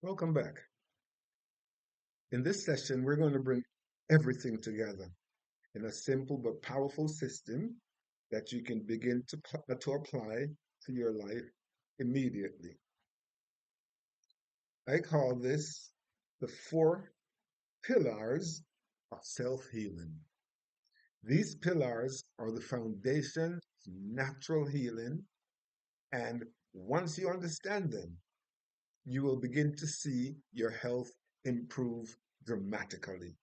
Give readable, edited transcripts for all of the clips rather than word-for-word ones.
Welcome back. In this session, we're going to bring everything together in a simple but powerful system that you can begin to apply to your life immediately. I call this the four pillars of self healing. These pillars are the foundation of natural healing, and once you understand them, you will begin to see your health improve dramatically.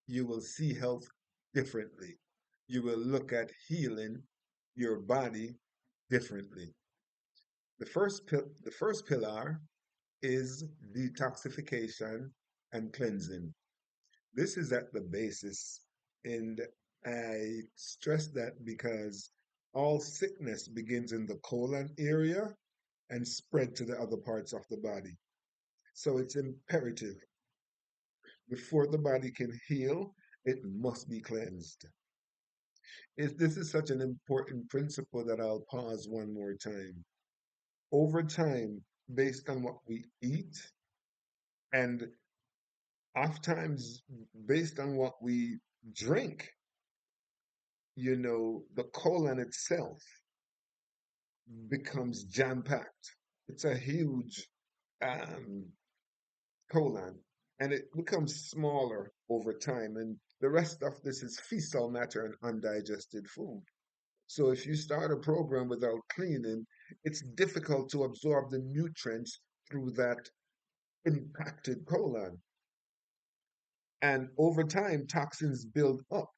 You will see health differently. You will look at healing your body differently. The first pillar is detoxification and cleansing. This is at the basis, and I stress that because all sickness begins in the colon area and spread to the other parts of the body. So it's imperative before the body can heal, it must be cleansed. This is such an important principle that I'll pause one more time. Over time, based on what we eat, and oftentimes based on what we drink, the colon itself becomes jam-packed. It's a huge um, colon, and it becomes smaller over time. And the rest of this is fecal matter and undigested food. So if you start a program without cleaning, it's difficult to absorb the nutrients through that impacted colon. And over time, toxins build up,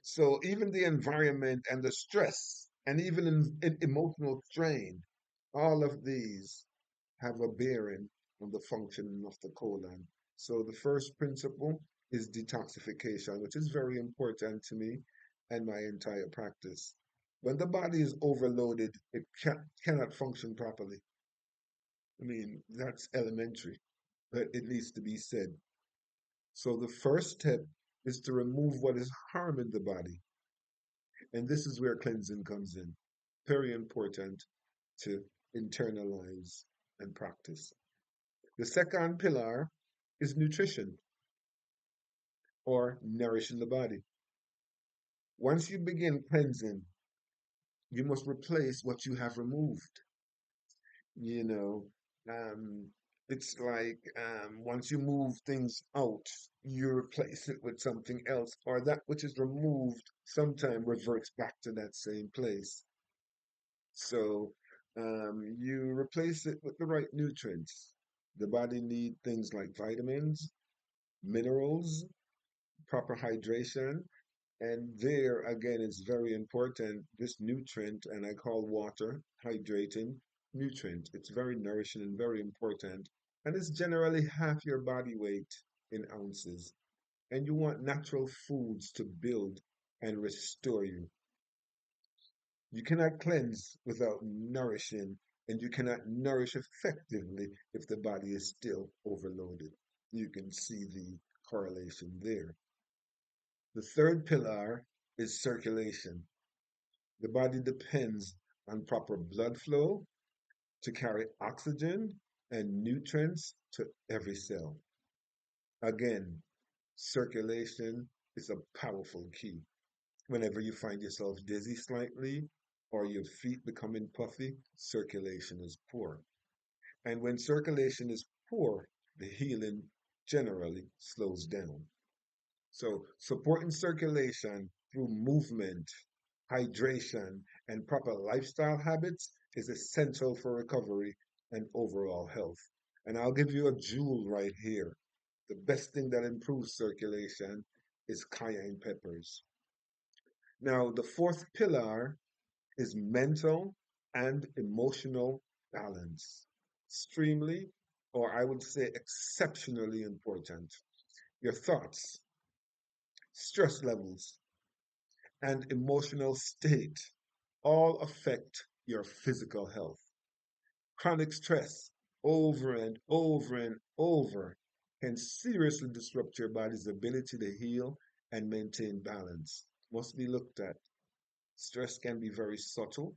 So even the environment and the stress and even in emotional strain, all of these have a bearing on the functioning of the colon. So the first principle is detoxification, which is very important to me and my entire practice. When the body is overloaded, it cannot function properly. I mean, that's elementary, but it needs to be said. So the first step is to remove what is harming the body. And this is where cleansing comes in. Very important to internalize and practice. The second pillar is nutrition or nourishing the body. Once you begin cleansing, you must replace what you have removed. You know, um, it's like once you move things out, you replace it with something else, or that which is removed sometime reverts back to that same place. So you replace it with the right nutrients. The body need things like vitamins, minerals, proper hydration, and there again it's very important. This nutrient, and I call water hydrating nutrient. It's very nourishing and very important, and it's generally half your body weight in ounces. And you want natural foods to build and restore you. You cannot cleanse without nourishing, and you cannot nourish effectively if the body is still overloaded. You can see the correlation there. The third pillar is circulation. The body depends on proper blood flow to carry oxygen and nutrients to every cell. Again, circulation is a powerful key. Whenever you find yourself dizzy slightly or your feet becoming puffy, circulation is poor. And when circulation is poor, the healing generally slows down. So, supporting circulation through movement, hydration, and proper lifestyle habits is essential for recovery and overall health. And I'll give you a jewel right here. The best thing that improves circulation is cayenne peppers. Now, the fourth pillar is mental and emotional balance. Extremely, or I would say exceptionally important. Your thoughts, stress levels, and emotional state all affect your physical health. Chronic stress over and over and over can seriously disrupt your body's ability to heal and maintain balance. Must be looked at. Stress can be very subtle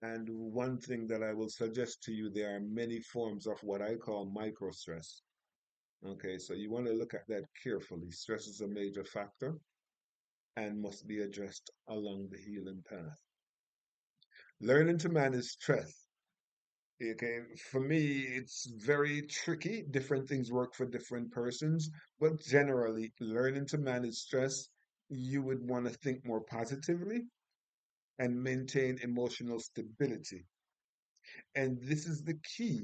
And one thing that I will suggest to you, there are many forms of what I call micro stress. Okay, so you want to look at that carefully. Stress is a major factor and must be addressed along the healing path. Learning to manage stress. Okay, for me, it's very tricky. Different things work for different persons, but generally, learning to manage stress, you would want to think more positively and maintain emotional stability. And this is the key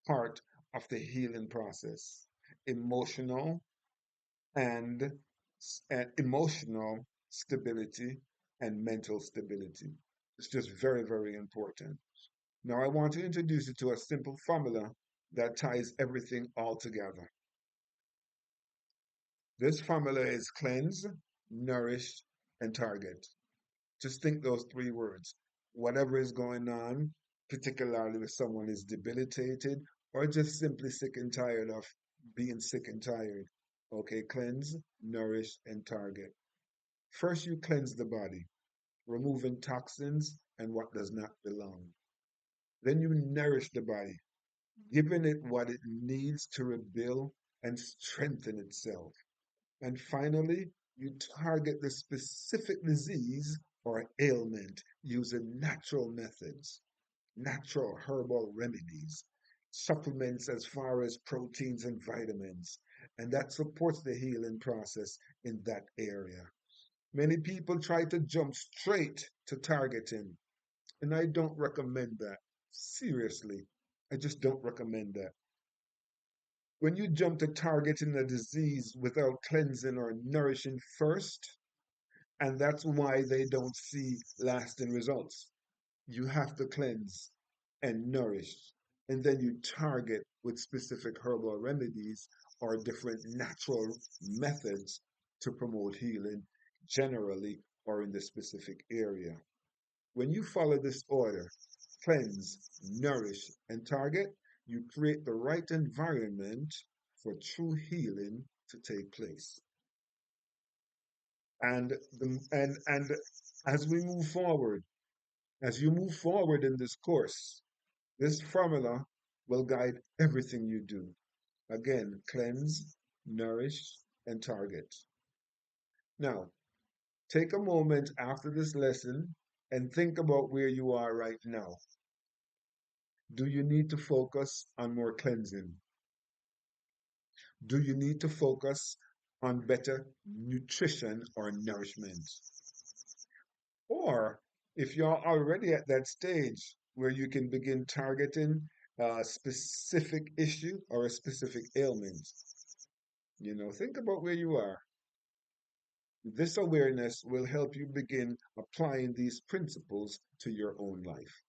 part of the healing process. Emotional and, and emotional stability and mental stability. It's just very, very important. Now, I want to introduce you to a simple formula that ties everything all together. This formula is cleanse, nourish, and target. Just think those three words. Whatever is going on, particularly if someone is debilitated or just simply sick and tired of being sick and tired. Okay, cleanse, nourish, and target. First, you cleanse the body, removing toxins and what does not belong. Then you nourish the body, giving it what it needs to rebuild and strengthen itself. And finally, you target the specific disease or ailment using natural methods, natural herbal remedies, supplements as far as proteins and vitamins, and that supports the healing process in that area. Many people try to jump straight to targeting, and I don't recommend that. Seriously, I just don't recommend that. When you jump to targeting a disease without cleansing or nourishing first, and that's why they don't see lasting results. You have to cleanse and nourish, and then you target with specific herbal remedies or different natural methods to promote healing generally or in the specific area. When you follow this order, cleanse, nourish, and target, you create the right environment for true healing to take place. And as we move forward, as you move forward in this course, this formula will guide everything you do. Again, cleanse, nourish, and target. Now, take a moment after this lesson and think about where you are right now. Do you need to focus on more cleansing? Do you need to focus on better nutrition or nourishment? Or if you're already at that stage where you can begin targeting a specific issue or a specific ailment, think about where you are. This awareness will help you begin applying these principles to your own life.